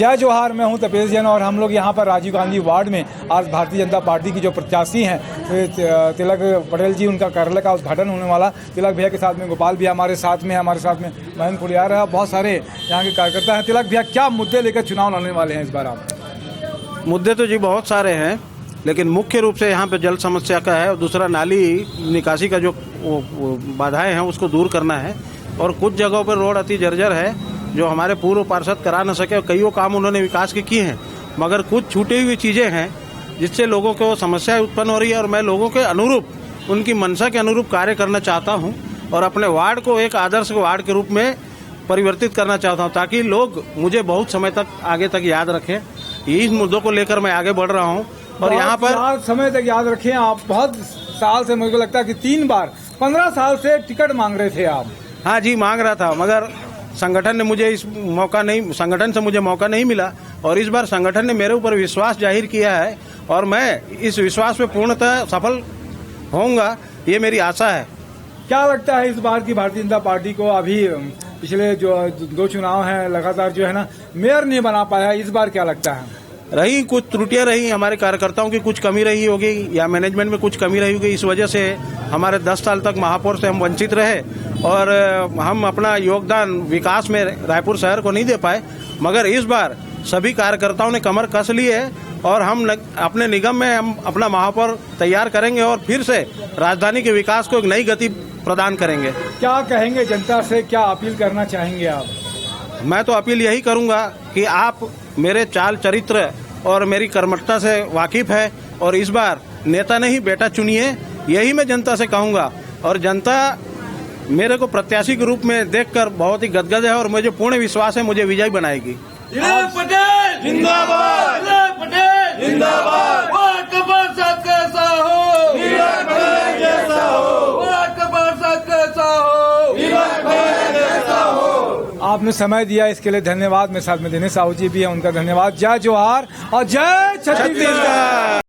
जय जोहार, मैं हूं तपेश जैन और हम लोग यहां पर राजीव गांधी वार्ड में आज भारतीय जनता पार्टी की जो प्रत्याशी हैं तिलक पटेल जी, उनका कार्यालय का उद्घाटन होने वाला। तिलक भैया के साथ में गोपाल भी हमारे साथ में महेंद्र खुलियार है, बहुत सारे यहाँ के कार्यकर्ता हैं। तिलक भैया, क्या मुद्दे लेकर चुनाव लड़ने वाले हैं इस बार आप? मुद्दे तो जी बहुत सारे हैं, लेकिन मुख्य रूप से यहाँ पे जल समस्या का है और दूसरा नाली निकासी का जो बाधाएं हैं उसको दूर करना है। और कुछ जगहों पर रोड अति जर्जर है जो हमारे पूर्व पार्षद करा न सके। कईयों काम उन्होंने विकास के किए हैं, मगर कुछ छूटी हुई चीजें हैं जिससे लोगों को समस्याएं उत्पन्न हो रही है। और मैं लोगों के अनुरूप, उनकी मंशा के अनुरूप कार्य करना चाहता हूं और अपने वार्ड को एक आदर्श वार्ड के रूप में परिवर्तित करना चाहता हूं, ताकि लोग मुझे बहुत समय तक आगे तक याद रखें। इस मुद्दों को लेकर मैं आगे बढ़ रहा हूं। और यहाँ पर समय तक याद रखें, आप बहुत साल से, मुझे लगता है कि 3 बार 15 साल से टिकट मांग रहे थे आप। हाँ जी, मांग रहा था, मगर संगठन ने मुझे संगठन से मुझे मौका नहीं मिला। और इस बार संगठन ने मेरे ऊपर विश्वास जाहिर किया है और मैं इस विश्वास में पूर्णतः सफल होऊंगा, ये मेरी आशा है। क्या लगता है इस बार की भारतीय जनता पार्टी को? अभी पिछले जो 2 चुनाव हैं लगातार जो है ना, मेयर नहीं बना पाया, इस बार क्या लगता है? रही कुछ त्रुटियां रही, हमारे कार्यकर्ताओं की कुछ कमी रही होगी या मैनेजमेंट में कुछ कमी रही होगी। इस वजह से हमारे 10 साल तक महापौर से हम वंचित रहे और हम अपना योगदान विकास में रायपुर शहर को नहीं दे पाए। मगर इस बार सभी कार्यकर्ताओं ने कमर कस ली है और हम अपने निगम में हम अपना महापौर तैयार करेंगे और फिर से राजधानी के विकास को एक नई गति प्रदान करेंगे। क्या कहेंगे जनता से, क्या अपील करना चाहेंगे आप? मैं तो अपील यही करूंगा कि आप मेरे चाल चरित्र और मेरी कर्मठता से वाकिफ है और इस बार नेता नहीं बेटा चुनिए, यही मैं जनता से कहूंगा। और जनता मेरे को प्रत्याशी के रूप में देखकर बहुत ही गदगद है और मुझे पूर्ण विश्वास है मुझे विजयी बनाएगी। पटेल जिंदाबाद, पटेल जिंदाबाद, कैसा हो, कैसा हो। आपने समय दिया, इसके लिए धन्यवाद। मेरे साथ में दिनेश साहू जी भी हैं, उनका धन्यवाद। जय जोहार और जय छत्तीसगढ़।